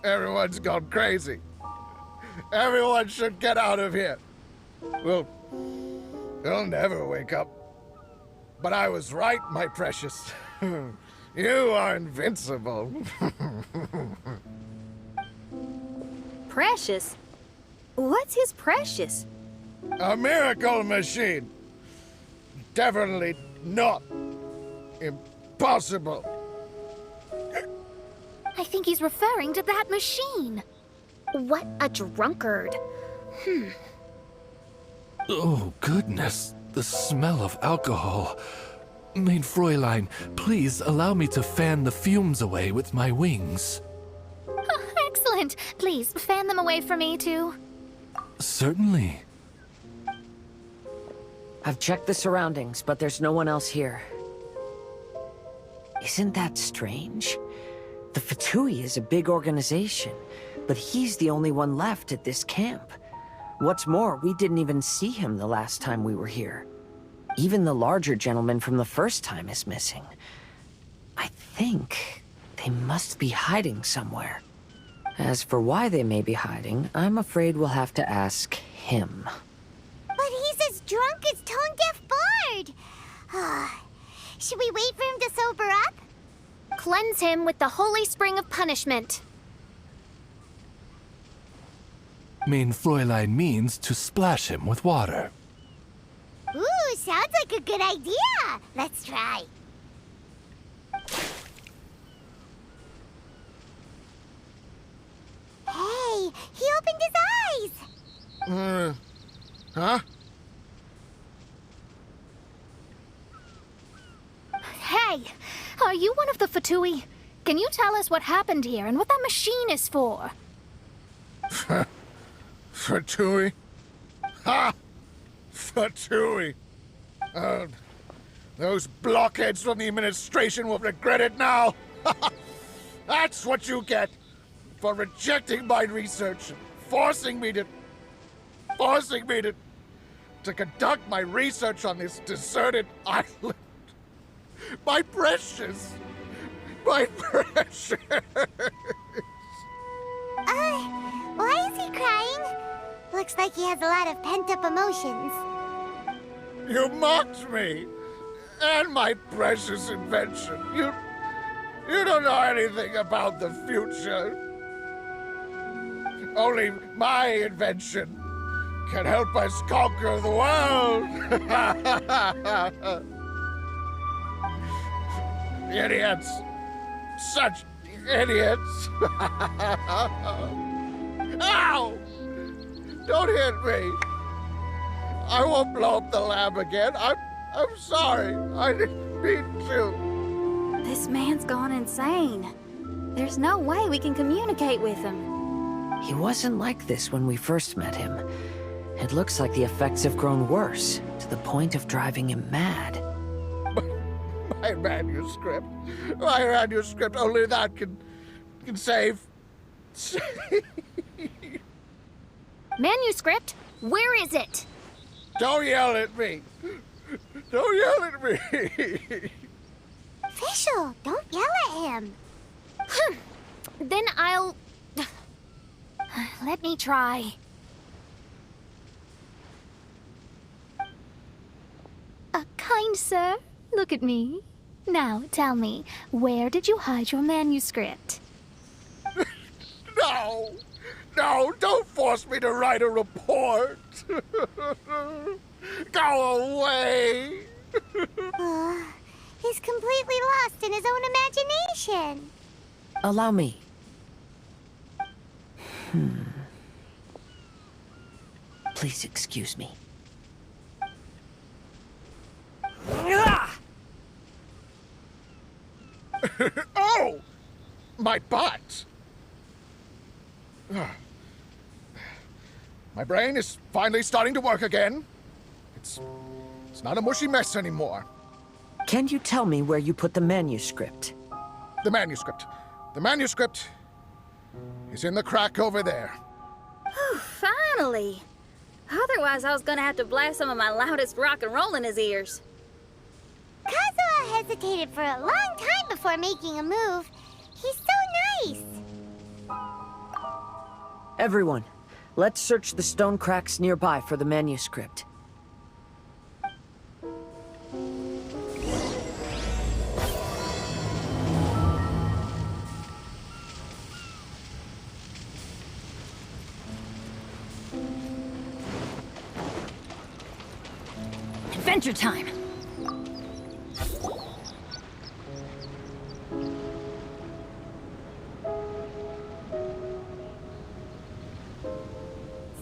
Everyone's gone crazy. Everyone should get out of here. Well, they'll never wake up. But I was right, my precious. You are invincible. Precious? What's his precious? A miracle machine. Definitely not impossible. I think he's referring to that machine. What a drunkard. Oh, goodness. The smell of alcohol. Main Fräulein, please allow me to fan the fumes away with my wings. Oh, excellent. Please, fan them away from me, too. Certainly. I've checked the surroundings, but there's no one else here. Isn't that strange? The Fatui is a big organization, but he's the only one left at this camp. What's more, we didn't even see him the last time we were here. Even the larger gentleman from the first time is missing. I think they must be hiding somewhere. As for why they may be hiding, I'm afraid we'll have to ask him. But he's as drunk as tone-deaf Bard. Should we wait for him to sober up? Cleanse him with the holy spring of punishment. Main Fräulein means to splash him with water. Ooh, sounds like a good idea. Let's try. Hey, he opened his eyes. Huh? Hey, are you one of the Fatui? Can you tell us what happened here and what that machine is for? Fatui? Ha! Fatui! Those blockheads from the administration will regret it now! That's what you get for rejecting my research and forcing me to conduct my research on this deserted island. My precious! My precious! Why is he crying? Looks like he has a lot of pent-up emotions. You mocked me! And my precious invention. You don't know anything about the future. Only my invention can help us conquer the world! Idiots! Such idiots! Ow! Don't hit me! I won't blow up the lab again. I'm sorry. I didn't mean to. This man's gone insane. There's no way we can communicate with him. He wasn't like this when we first met him. It looks like the effects have grown worse, to the point of driving him mad. My manuscript. My manuscript. Only that can save. Manuscript? Where is it? Don't yell at me. Don't yell at me. Fischl, don't yell at him. Then I'll... Let me try. Kind sir, look at me. Now, tell me, where did you hide your manuscript? No! No, don't force me to write a report! Go away! He's completely lost in his own imagination. Allow me. Please excuse me. Oh! My butt! My brain is finally starting to work again. It's not a mushy mess anymore. Can you tell me where you put the manuscript? The manuscript. The manuscript is in the crack over there. Finally! Otherwise, I was gonna have to blast some of my loudest rock and roll in his ears. Kazuha hesitated for a long time before making a move. He's so nice. Everyone, let's search the stone cracks nearby for the manuscript. Adventure time!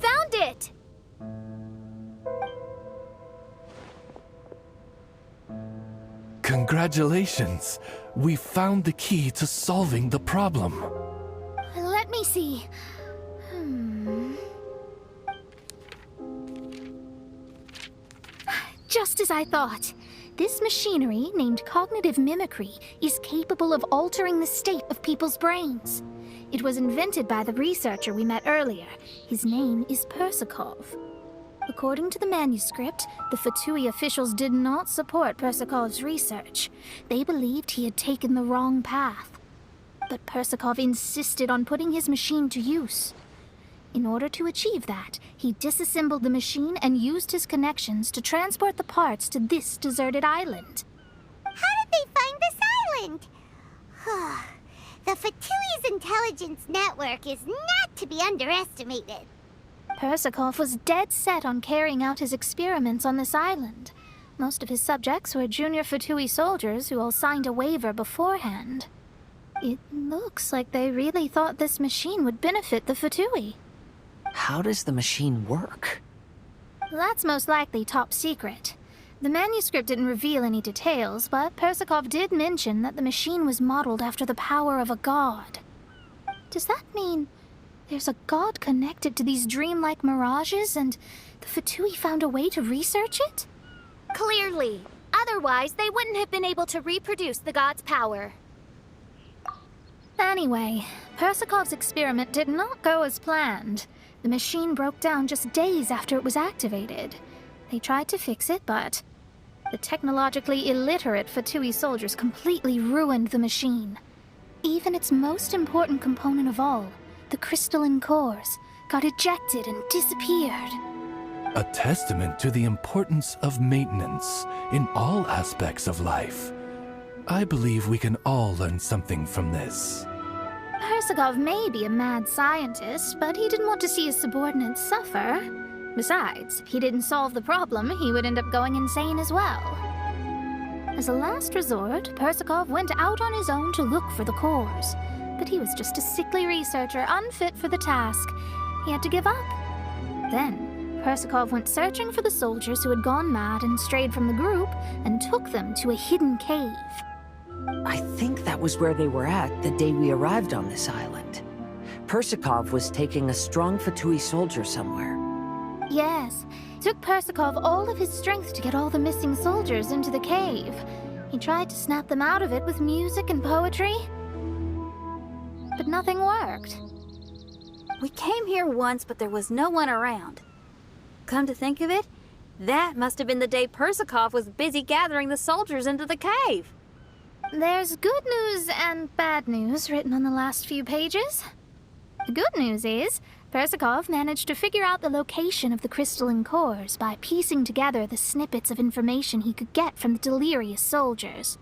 Found it! Congratulations! We found the key to solving the problem. Let me see. Just as I thought. This machinery, named cognitive mimicry, is capable of altering the state of people's brains. It was invented by the researcher we met earlier. His name is Persikov. According to the manuscript, the Fatui officials did not support Persikov's research. They believed he had taken the wrong path. But Persikov insisted on putting his machine to use. In order to achieve that, he disassembled the machine and used his connections to transport the parts to this deserted island. How did they find this island? The Fatui's intelligence network is not to be underestimated. Persikov was dead set on carrying out his experiments on this island. Most of his subjects were junior Fatui soldiers who all signed a waiver beforehand. It looks like they really thought this machine would benefit the Fatui. How does the machine work? That's most likely top secret. The manuscript didn't reveal any details, but Persikov did mention that the machine was modeled after the power of a god. Does that mean there's a god connected to these dreamlike mirages, and the Fatui found a way to research it? Clearly. Otherwise, they wouldn't have been able to reproduce the god's power. Anyway, Persikov's experiment did not go as planned. The machine broke down just days after it was activated. They tried to fix it, but the technologically illiterate Fatui soldiers completely ruined the machine. Even its most important component of all, the crystalline cores, got ejected and disappeared. A testament to the importance of maintenance in all aspects of life. I believe we can all learn something from this. Persikov may be a mad scientist, but he didn't want to see his subordinates suffer. Besides, if he didn't solve the problem, he would end up going insane as well. As a last resort, Persikov went out on his own to look for the cores. But he was just a sickly researcher, unfit for the task. He had to give up. Then, Persikov went searching for the soldiers who had gone mad and strayed from the group, and took them to a hidden cave. I think that was where they were at the day we arrived on this island. Persikov was taking a strong Fatui soldier somewhere. Yes, it took Persikov all of his strength to get all the missing soldiers into the cave. He tried to snap them out of it with music and poetry, but nothing worked. We came here once, but there was no one around. Come to think of it, that must have been the day Persikov was busy gathering the soldiers into the cave. There's good news and bad news written on the last few pages. The good news is, Persikov managed to figure out the location of the crystalline cores by piecing together the snippets of information he could get from the delirious soldiers.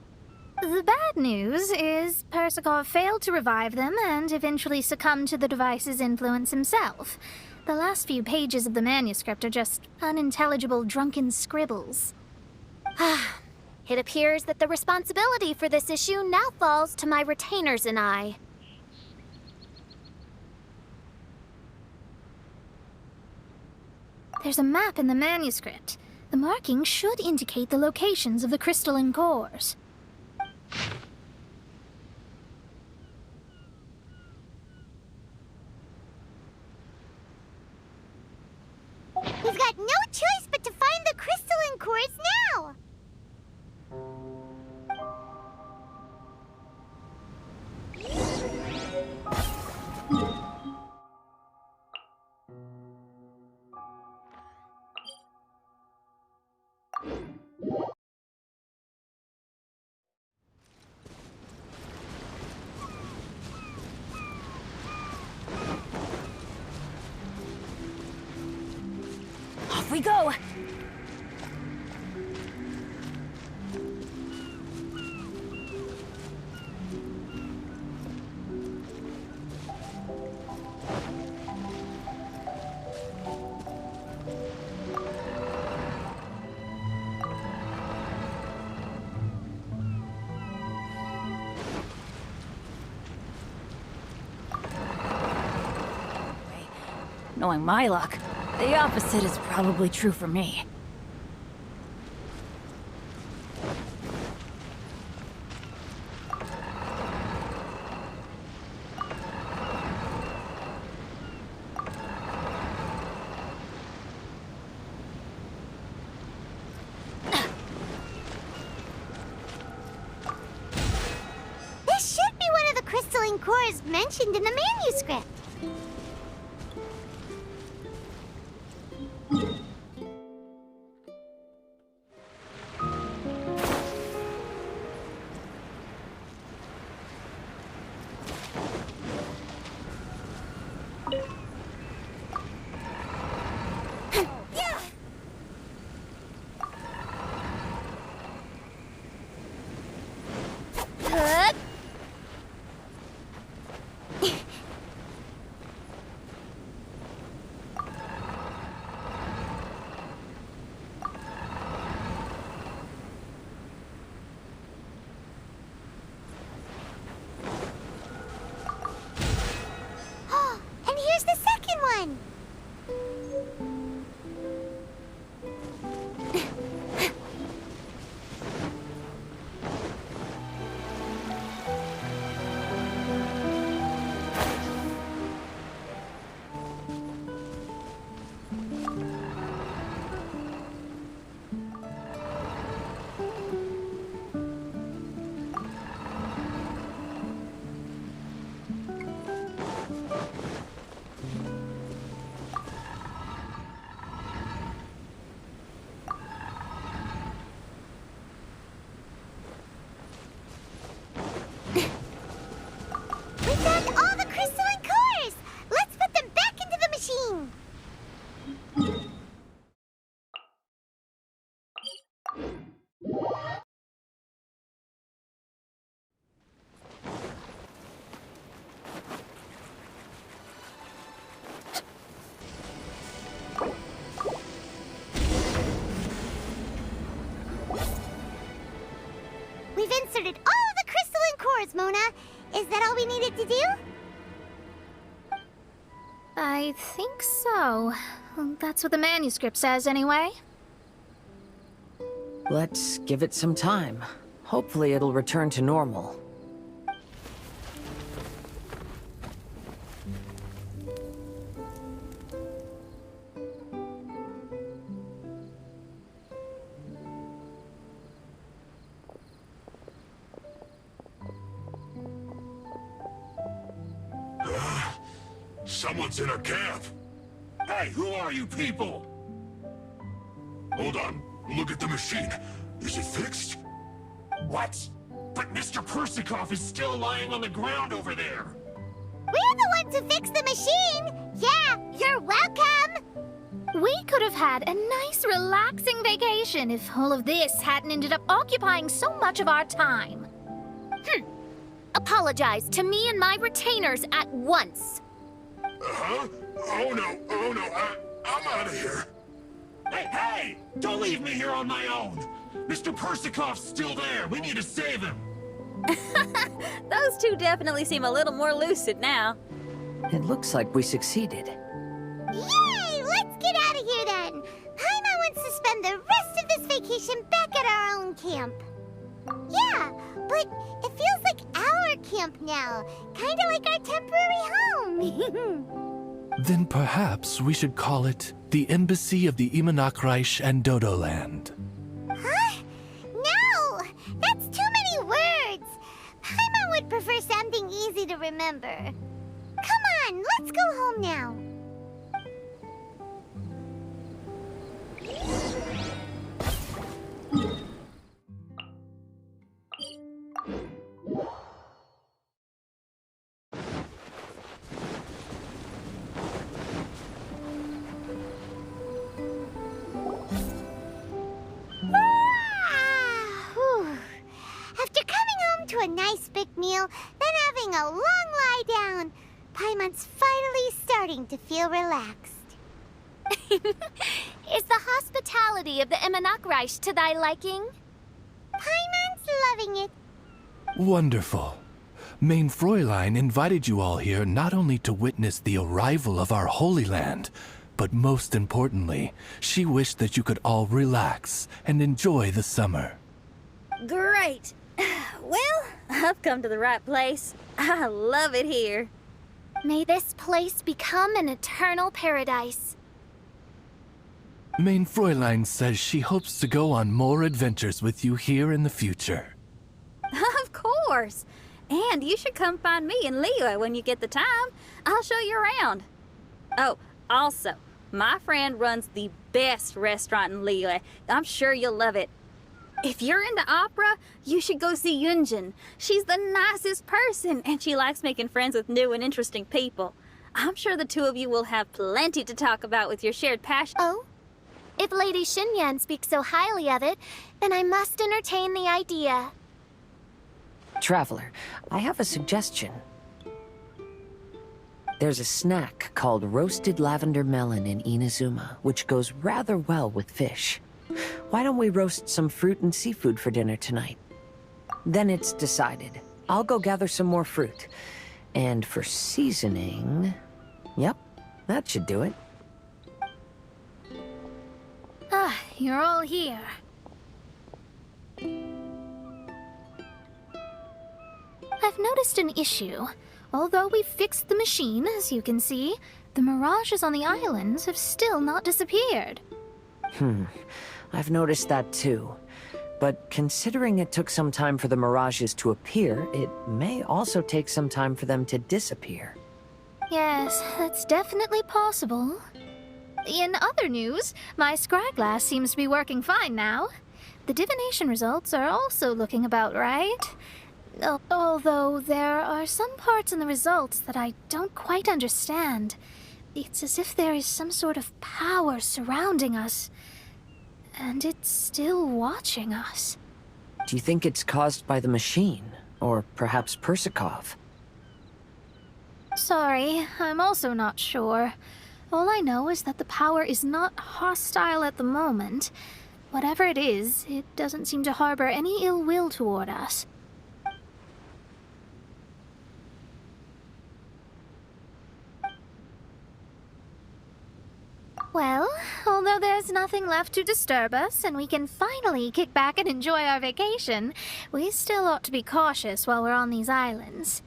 The bad news is Persikov failed to revive them and eventually succumbed to the device's influence himself. The last few pages of the manuscript are just unintelligible drunken scribbles. It appears that the responsibility for this issue now falls to my retainers and I. There's a map in the manuscript. The markings should indicate the locations of the crystalline cores. We've got no choice but to find the crystalline cores we go! Knowing my luck, the opposite is probably true for me. This should be one of the crystalline cores mentioned in the manuscript. We've inserted all of the crystalline cores, Mona. Is that all we needed to do? I think so. That's what the manuscript says, anyway. Let's give it some time. Hopefully it'll return to normal. Someone's in our camp. Hey, who are you people? Hold on. Look at the machine. Is it fixed? What? But Mr. Persikov is still lying on the ground over there. We're the ones who fixed the machine. Yeah, you're welcome. We could have had a nice, relaxing vacation if all of this hadn't ended up occupying so much of our time. Apologize to me and my retainers at once. Uh-huh? Oh no, I'm out of here. Hey! Don't leave me here on my own! Mr. Persikov's still there! We need to save him! Those two definitely seem a little more lucid now. It looks like we succeeded. Yay! Let's get out of here then! Paimon wants to spend the rest of this vacation back at our own camp. Yeah, but it feels like our camp now. Kinda like our temporary home. Then perhaps we should call it the Embassy of the Imanakreich and Dodoland. Huh? No! That's too many words! Paimon would prefer something easy to remember. Come on, let's go home now. a long lie down. Paimon's finally starting to feel relaxed. Is the hospitality of the Immonakreich to thy liking? Paimon's loving it. Wonderful. Main Fräulein invited you all here not only to witness the arrival of our Holy Land, but most importantly, she wished that you could all relax and enjoy the summer. Great. Well, I've come to the right place. I love it here. May this place become an eternal paradise. Main Fräulein says she hopes to go on more adventures with you here in the future. Of course. And you should come find me and Leo when you get the time. I'll show you around. Oh, also, my friend runs the best restaurant in Liyue. I'm sure you'll love it. If you're into opera, you should go see Yunjin. She's the nicest person, and she likes making friends with new and interesting people. I'm sure the two of you will have plenty to talk about with your shared passion. Oh? If Lady Xinyan speaks so highly of it, then I must entertain the idea. Traveler, I have a suggestion. There's a snack called roasted lavender melon in Inazuma, which goes rather well with fish. Why don't we roast some fruit and seafood for dinner tonight? Then it's decided. I'll go gather some more fruit. And for seasoning... Yep, that should do it. Ah, you're all here. I've noticed an issue. Although we've fixed the machine, as you can see, the mirages on the islands have still not disappeared. I've noticed that too. But considering it took some time for the mirages to appear, it may also take some time for them to disappear. Yes, that's definitely possible. In other news, my scryglass seems to be working fine now. The divination results are also looking about right. Although there are some parts in the results that I don't quite understand. It's as if there is some sort of power surrounding us. And it's still watching us. Do you think it's caused by the machine? Or perhaps Persikov? Sorry, I'm also not sure. All I know is that the power is not hostile at the moment. Whatever it is, it doesn't seem to harbor any ill will toward us. Well, although there's nothing left to disturb us and we can finally kick back and enjoy our vacation, we still ought to be cautious while we're on these islands.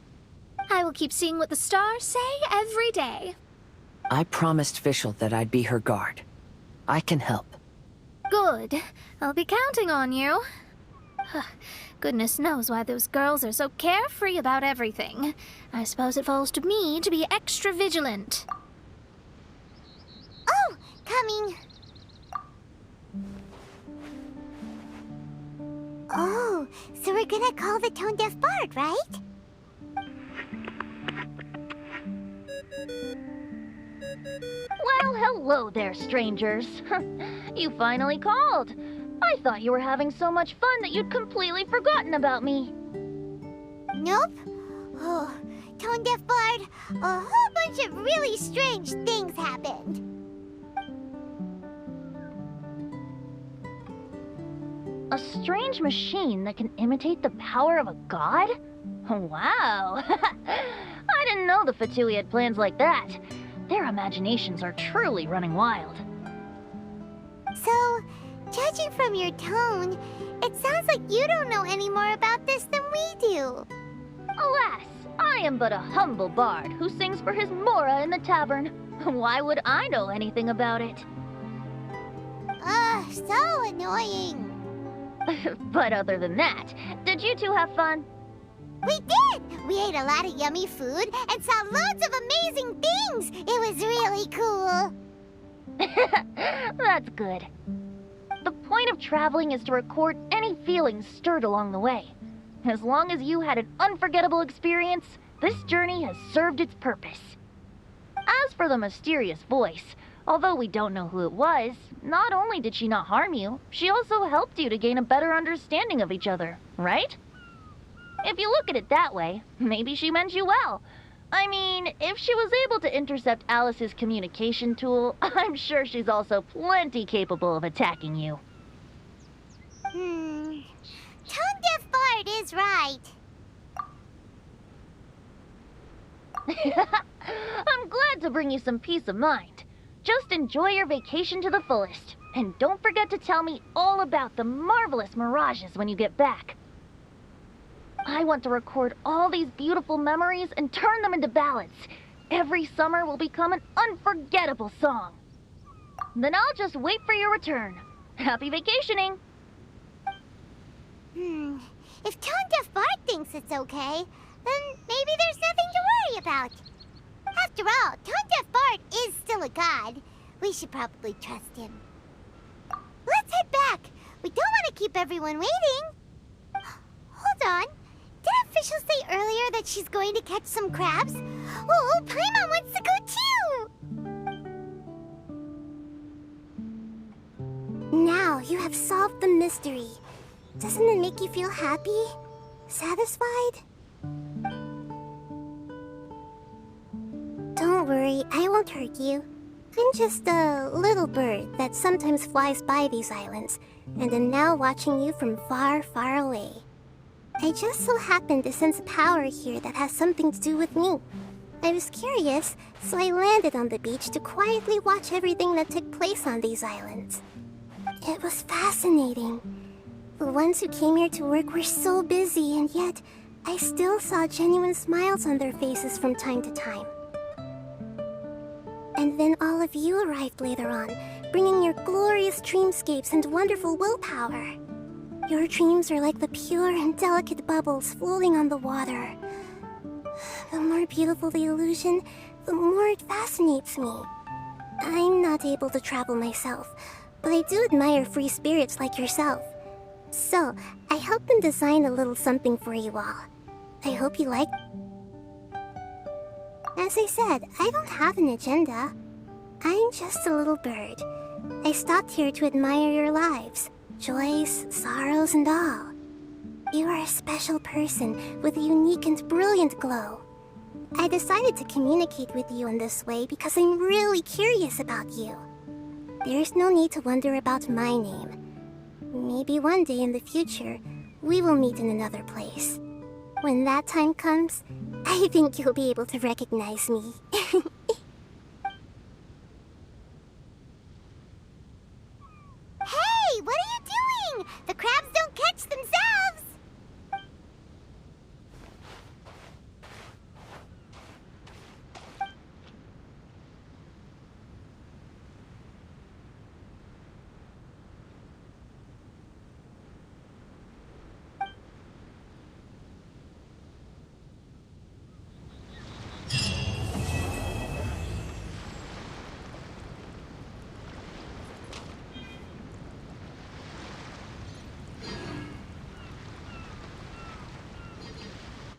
I will keep seeing what the stars say every day. I promised Fischl that I'd be her guard. I can help. Good. I'll be counting on you. Goodness knows why those girls are so carefree about everything. I suppose it falls to me to be extra vigilant. Oh, coming. Oh, so we're gonna call the tone-deaf bard, right? Well, hello there, strangers. You finally called. I thought you were having so much fun that you'd completely forgotten about me. Nope. Oh, tone-deaf bard, a whole bunch of really strange things happened. A strange machine that can imitate the power of a god? Wow. I didn't know the Fatui had plans like that. Their imaginations are truly running wild. So, judging from your tone, it sounds like you don't know any more about this than we do. Alas, I am but a humble bard who sings for his Mora in the tavern. Why would I know anything about it? Ugh, so annoying. But other than that, did you two have fun? We did! We ate a lot of yummy food and saw loads of amazing things! It was really cool! That's good. The point of traveling is to record any feelings stirred along the way. As long as you had an unforgettable experience, this journey has served its purpose. As for the mysterious voice, although we don't know who it was, not only did she not harm you, she also helped you to gain a better understanding of each other, right? If you look at it that way, maybe she meant you well. I mean, if she was able to intercept Alice's communication tool, I'm sure she's also plenty capable of attacking you. Tone Deaf Bard is right. I'm glad to bring you some peace of mind. Just enjoy your vacation to the fullest. And don't forget to tell me all about the marvelous mirages when you get back. I want to record all these beautiful memories and turn them into ballads. Every summer will become an unforgettable song. Then I'll just wait for your return. Happy vacationing! If Tone Deaf Bard thinks it's okay, then maybe there's nothing to worry about. After all, Tone Deaf Bard is still a god. We should probably trust him. Let's head back. We don't want to keep everyone waiting. Hold on. Didn't Fischl say earlier that she's going to catch some crabs? Oh, Paimon wants to go too! Now you have solved the mystery. Doesn't it make you feel happy? Satisfied? Don't worry, I won't hurt you. I'm just a little bird that sometimes flies by these islands, and am now watching you from far, far away. I just so happened to sense a power here that has something to do with me. I was curious, so I landed on the beach to quietly watch everything that took place on these islands. It was fascinating. The ones who came here to work were so busy, and yet I still saw genuine smiles on their faces from time to time. And then all of you arrived later on, bringing your glorious dreamscapes and wonderful willpower. Your dreams are like the pure and delicate bubbles floating on the water. The more beautiful the illusion, the more it fascinates me. I'm not able to travel myself, but I do admire free spirits like yourself. So, I helped them design a little something for you all. I hope you like. As I said, I don't have an agenda. I'm just a little bird. I stopped here to admire your lives, joys, sorrows, and all. You are a special person with a unique and brilliant glow. I decided to communicate with you in this way because I'm really curious about you. There's no need to wonder about my name. Maybe one day in the future, we will meet in another place. When that time comes, I think you'll be able to recognize me.